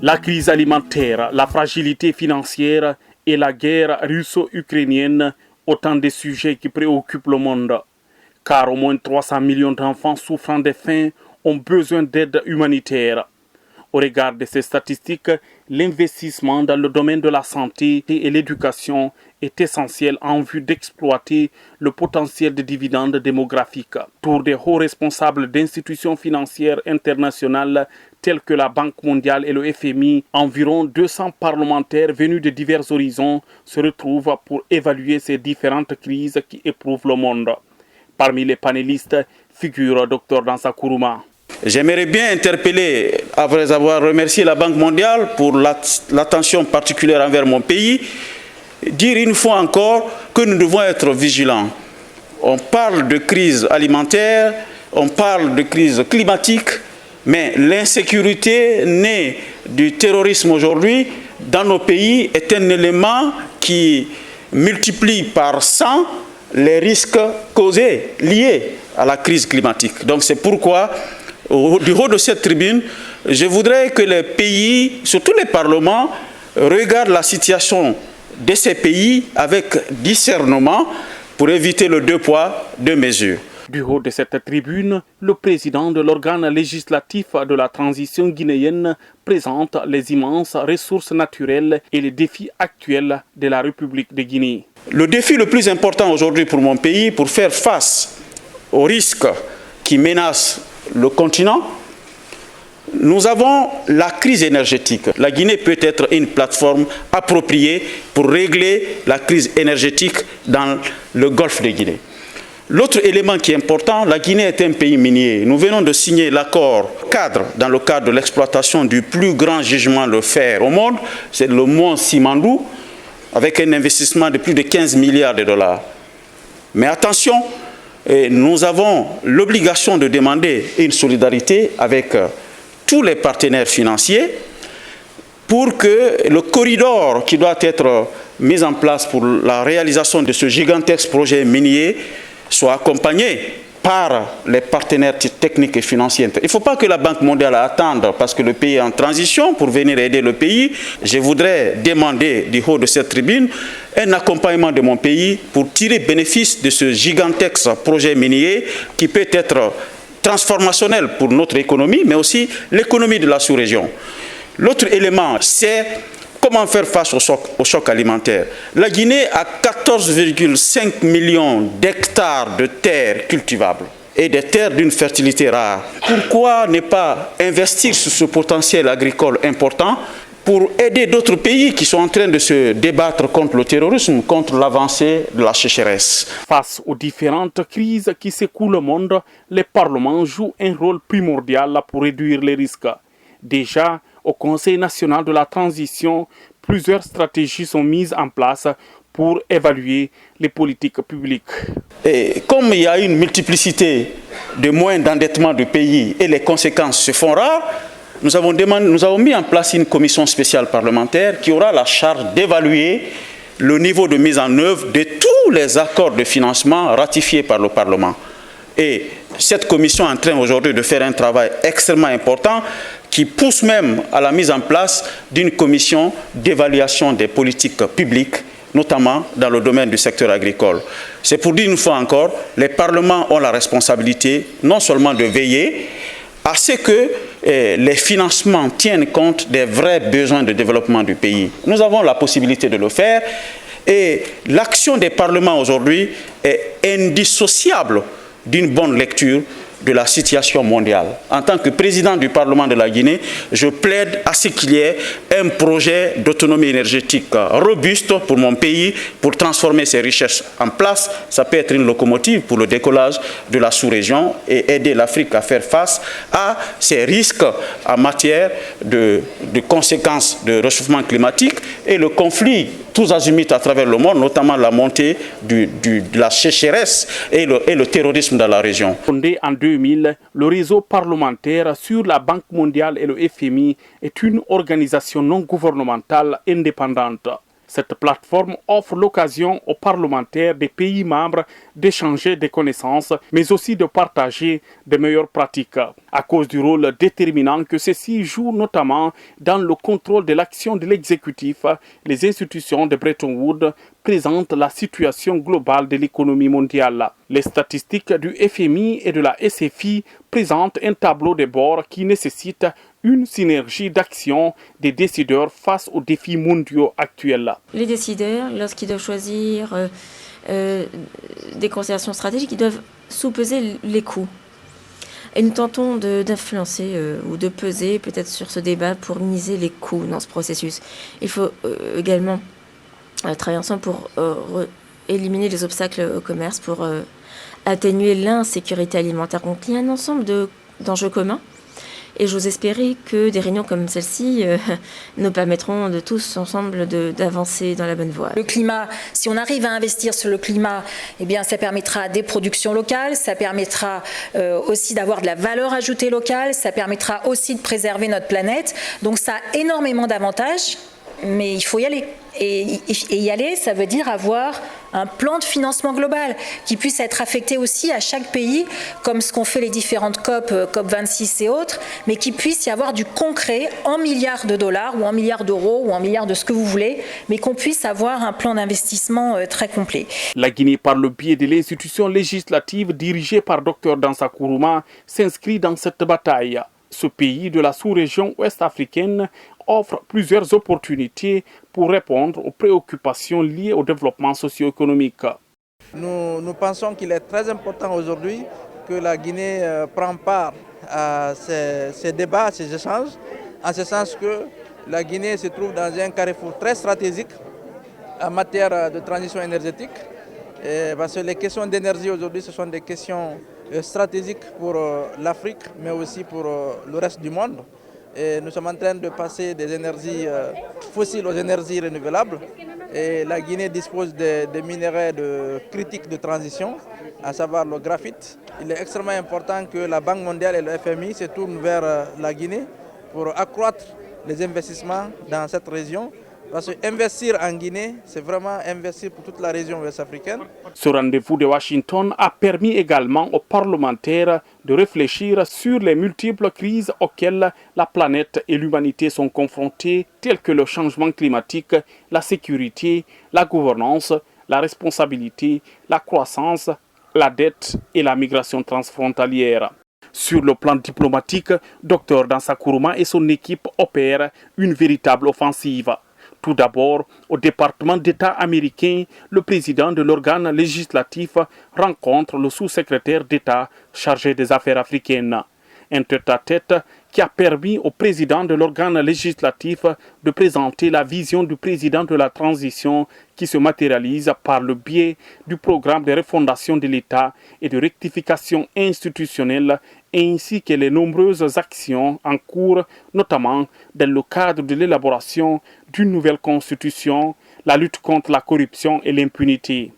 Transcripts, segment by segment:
La crise alimentaire, la fragilité financière et la guerre russo-ukrainienne, autant de sujets qui préoccupent le monde. Car au moins 300 millions d'enfants souffrant de faim ont besoin d'aide humanitaire. Au regard de ces statistiques, l'investissement dans le domaine de la santé et l'éducation est essentiel en vue d'exploiter le potentiel de dividendes démographiques. Tour des hauts responsables d'institutions financières internationales telles que la Banque mondiale et le FMI, environ 200 parlementaires venus de divers horizons se retrouvent pour évaluer ces différentes crises qui éprouvent le monde. Parmi les panélistes figure Dr Dansa Kourouma. J'aimerais bien interpeller, après avoir remercié la Banque mondiale pour l'attention particulière envers mon pays, dire une fois encore que nous devons être vigilants. On parle de crise alimentaire, on parle de crise climatique, mais l'insécurité née du terrorisme aujourd'hui dans nos pays est un élément qui multiplie par 100 les risques causés, liés à la crise climatique. Donc c'est pourquoi, du haut de cette tribune, je voudrais que les pays, surtout les parlements, regardent la situation de ces pays avec discernement pour éviter le deux poids, deux mesures. Du haut de cette tribune, le président de l'organe législatif de la transition guinéenne présente les immenses ressources naturelles et les défis actuels de la République de Guinée. Le défi le plus important aujourd'hui pour mon pays, pour faire face aux risques qui menacent le continent, nous avons la crise énergétique. La Guinée peut être une plateforme appropriée pour régler la crise énergétique dans le golfe de Guinée. L'autre élément qui est important, la Guinée est un pays minier. Nous venons de signer l'accord cadre dans le cadre de l'exploitation du plus grand gisement de fer au monde, c'est le mont Simandou, avec un investissement de plus de 15 milliards de dollars. Mais attention, nous avons l'obligation de demander une solidarité avec tous les partenaires financiers pour que le corridor qui doit être mis en place pour la réalisation de ce gigantesque projet minier soit accompagné par les partenaires techniques et financiers. Il ne faut pas que la Banque mondiale attende parce que le pays est en transition pour venir aider le pays. Je voudrais demander du haut de cette tribune un accompagnement de mon pays pour tirer bénéfice de ce gigantesque projet minier qui peut être transformationnel pour notre économie, mais aussi l'économie de la sous-région. L'autre élément, c'est comment faire face au choc alimentaire. La Guinée a 14,5 millions d'hectares de terres cultivables et des terres d'une fertilité rare. Pourquoi ne pas investir sur ce potentiel agricole important pour aider d'autres pays qui sont en train de se débattre contre le terrorisme, contre l'avancée de la sécheresse? Face aux différentes crises qui secouent le monde, les parlements jouent un rôle primordial pour réduire les risques. Déjà, au Conseil national de la transition, plusieurs stratégies sont mises en place pour évaluer les politiques publiques. Et comme il y a une multiplicité de moyens d'endettement du pays et les conséquences se font rares, nous avons mis en place une commission spéciale parlementaire qui aura la charge d'évaluer le niveau de mise en œuvre de tous les accords de financement ratifiés par le Parlement. Et cette commission est en train aujourd'hui de faire un travail extrêmement important qui pousse même à la mise en place d'une commission d'évaluation des politiques publiques, notamment dans le domaine du secteur agricole. C'est pour dire une fois encore, les parlements ont la responsabilité non seulement de veiller à ce que les financements tiennent compte des vrais besoins de développement du pays. Nous avons la possibilité de le faire et l'action des parlements aujourd'hui est indissociable d'une bonne lecture de la situation mondiale. En tant que président du Parlement de la Guinée, je plaide à ce qu'il y ait un projet d'autonomie énergétique robuste pour mon pays, pour transformer ses richesses en place. Ça peut être une locomotive pour le décollage de la sous-région et aider l'Afrique à faire face à ces risques en matière de conséquences de réchauffement climatique et le conflit tous azimuts à travers le monde, notamment la montée de la sécheresse et le terrorisme dans la région. Fondé en 2000, le réseau parlementaire sur la Banque mondiale et le FMI est une organisation non gouvernementale indépendante. Cette plateforme offre l'occasion aux parlementaires des pays membres d'échanger des connaissances, mais aussi de partager de meilleures pratiques. À cause du rôle déterminant que ceci joue notamment dans le contrôle de l'action de l'exécutif, les institutions de Bretton Woods présentent la situation globale de l'économie mondiale. Les statistiques du FMI et de la SFI présentent un tableau de bord qui nécessite une synergie d'action des décideurs face aux défis mondiaux actuels. Les décideurs, lorsqu'ils doivent choisir des considérations stratégiques, ils doivent sous-peser les coûts. Et nous tentons d'influencer ou de peser peut-être sur ce débat pour minimiser les coûts dans ce processus. Il faut également travailler ensemble pour éliminer les obstacles au commerce, pour atténuer l'insécurité alimentaire. Donc il y a un ensemble d'enjeux communs. Et j'ose espérer que des réunions comme celle-ci nous permettront de tous ensemble d'avancer dans la bonne voie. Le climat, si on arrive à investir sur le climat, eh bien, ça permettra des productions locales, ça permettra aussi d'avoir de la valeur ajoutée locale, ça permettra aussi de préserver notre planète. Donc ça a énormément d'avantages, mais il faut y aller. Et y aller, ça veut dire avoir un plan de financement global qui puisse être affecté aussi à chaque pays, comme ce qu'ont fait les différentes COP26 et autres, mais qui puisse y avoir du concret en milliards de dollars ou en milliards d'euros ou en milliards de ce que vous voulez, mais qu'on puisse avoir un plan d'investissement très complet. La Guinée, par le biais de l'institution législative dirigée par Dr Dansa Kourouma, s'inscrit dans cette bataille. Ce pays de la sous-région ouest-africaine offre plusieurs opportunités pour répondre aux préoccupations liées au développement socio-économique. Nous pensons qu'il est très important aujourd'hui que la Guinée prenne part à ces débats, à ces échanges, en ce sens que la Guinée se trouve dans un carrefour très stratégique en matière de transition énergétique. Parce que les questions d'énergie aujourd'hui, ce sont des questions stratégiques pour l'Afrique, mais aussi pour le reste du monde. Et nous sommes en train de passer des énergies fossiles aux énergies renouvelables. Et la Guinée dispose des minerais critiques de transition, à savoir le graphite. Il est extrêmement important que la Banque mondiale et le FMI se tournent vers la Guinée pour accroître les investissements dans cette région. Parce qu'investir en Guinée, c'est vraiment investir pour toute la région ouest-africaine. Ce rendez-vous de Washington a permis également aux parlementaires de réfléchir sur les multiples crises auxquelles la planète et l'humanité sont confrontées, telles que le changement climatique, la sécurité, la gouvernance, la responsabilité, la croissance, la dette et la migration transfrontalière. Sur le plan diplomatique, Dr Dansa Kourouma et son équipe opèrent une véritable offensive. Tout d'abord, au département d'État américain, le président de l'organe législatif rencontre le sous-secrétaire d'État chargé des affaires africaines. Un tête-à-tête qui a permis au président de l'organe législatif de présenter la vision du président de la transition qui se matérialise par le biais du programme de refondation de l'État et de rectification institutionnelle ainsi que les nombreuses actions en cours, notamment dans le cadre de l'élaboration d'une nouvelle constitution, la lutte contre la corruption et l'impunité.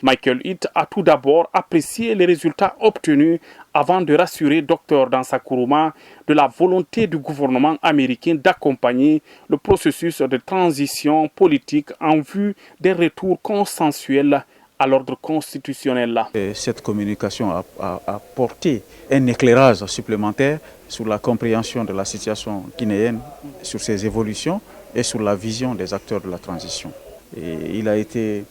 Michael Hitt a tout d'abord apprécié les résultats obtenus avant de rassurer Dr Dansa Kourouma de la volonté du gouvernement américain d'accompagner le processus de transition politique en vue d'un retour consensuel à l'ordre constitutionnel. Cette communication a apporté un éclairage supplémentaire sur la compréhension de la situation guinéenne, sur ses évolutions et sur la vision des acteurs de la transition. Et il a été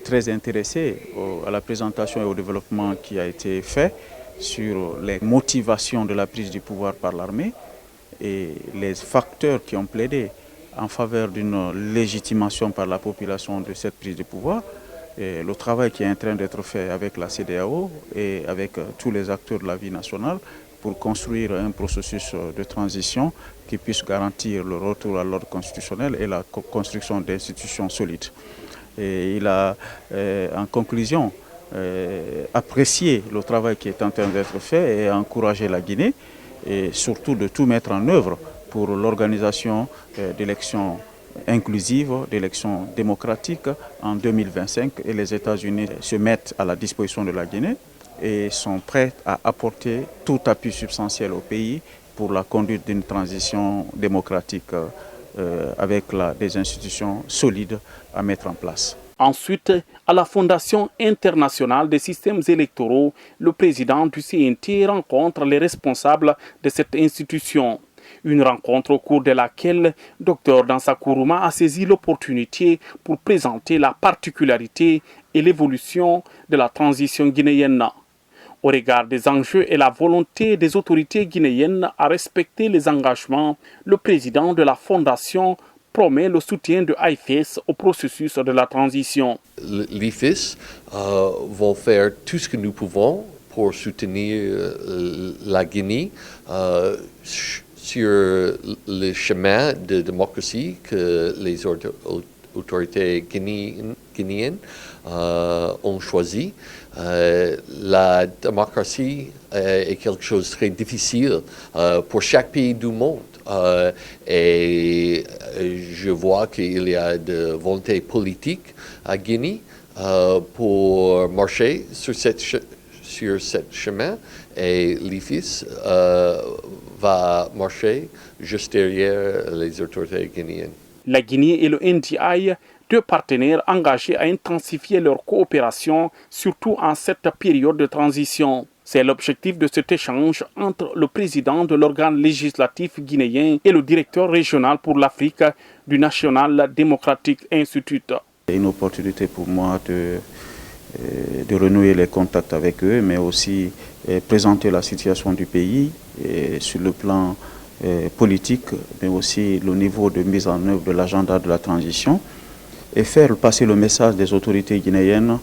très intéressé à la présentation et au développement qui a été fait sur les motivations de la prise du pouvoir par l'armée et les facteurs qui ont plaidé en faveur d'une légitimation par la population de cette prise de pouvoir. Et le travail qui est en train d'être fait avec la CEDEAO et avec tous les acteurs de la vie nationale pour construire un processus de transition qui puisse garantir le retour à l'ordre constitutionnel et la construction d'institutions solides. Et il a, en conclusion, apprécié le travail qui est en train d'être fait et encouragé la Guinée et surtout de tout mettre en œuvre pour l'organisation d'élections inclusive, d'élections démocratiques en 2025 et les États-Unis se mettent à la disposition de la Guinée et sont prêts à apporter tout appui substantiel au pays pour la conduite d'une transition démocratique avec des institutions solides à mettre en place. Ensuite, à la Fondation internationale des systèmes électoraux, le président du CNT rencontre les responsables de cette institution. Une rencontre au cours de laquelle Dr Dansa Kourouma a saisi l'opportunité pour présenter la particularité et l'évolution de la transition guinéenne. Au regard des enjeux et la volonté des autorités guinéennes à respecter les engagements, le président de la Fondation promet le soutien de IFES au processus de la transition. L'IFES va faire tout ce que nous pouvons pour soutenir la Guinée sur le chemin de démocratie que les autorités guinéennes ont choisi. La démocratie est quelque chose de très difficile pour chaque pays du monde. Et je vois qu'il y a de volonté politique à Guinée pour marcher sur ce chemin, et l'IFES va marcher juste derrière les autorités guinéennes. La Guinée et le NDI, deux partenaires engagés à intensifier leur coopération, surtout en cette période de transition. C'est l'objectif de cet échange entre le président de l'organe législatif guinéen et le directeur régional pour l'Afrique du National Democratic Institute. C'est une opportunité pour moi de renouer les contacts avec eux, mais aussi présenter la situation du pays sur le plan politique, mais aussi le niveau de mise en œuvre de l'agenda de la transition, et faire passer le message des autorités guinéennes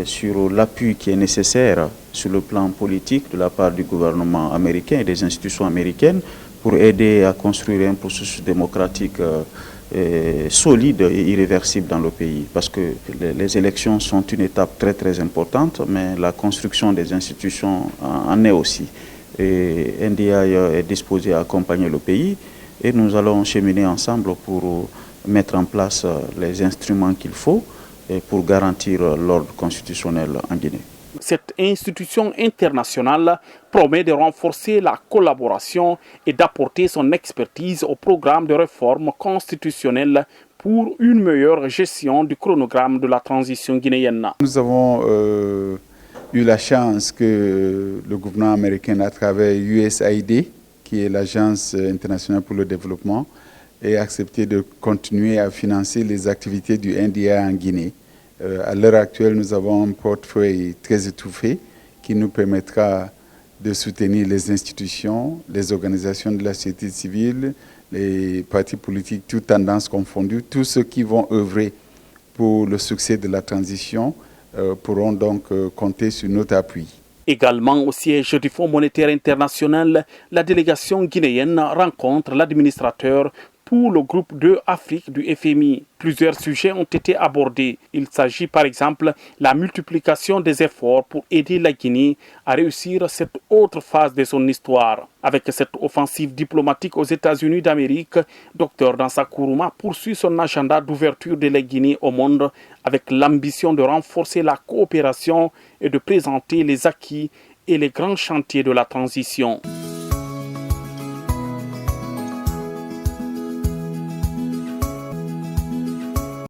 sur l'appui qui est nécessaire sur le plan politique de la part du gouvernement américain et des institutions américaines pour aider à construire un processus démocratique solide et irréversible dans le pays. Parce que les élections sont une étape très très importante, mais la construction des institutions en est aussi. Et NDI est disposé à accompagner le pays et nous allons cheminer ensemble pour mettre en place les instruments qu'il faut pour garantir l'ordre constitutionnel en Guinée. Cette institution internationale promet de renforcer la collaboration et d'apporter son expertise au programme de réforme constitutionnelle pour une meilleure gestion du chronogramme de la transition guinéenne. Nous avons eu la chance que le gouvernement américain, à travers USAID, qui est l'Agence internationale pour le développement, ait accepté de continuer à financer les activités du NDI en Guinée. À l'heure actuelle, nous avons un portefeuille très étouffé qui nous permettra de soutenir les institutions, les organisations de la société civile, les partis politiques, toutes tendances confondues. Tous ceux qui vont œuvrer pour le succès de la transition pourront donc compter sur notre appui. Également au siège du Fonds monétaire international, la délégation guinéenne rencontre l'administrateur pour le groupe 2 Afrique du FMI. Plusieurs sujets ont été abordés. Il s'agit par exemple de la multiplication des efforts pour aider la Guinée à réussir cette autre phase de son histoire. Avec cette offensive diplomatique aux États-Unis d'Amérique, Dr Dansa Kourouma poursuit son agenda d'ouverture de la Guinée au monde avec l'ambition de renforcer la coopération et de présenter les acquis et les grands chantiers de la transition.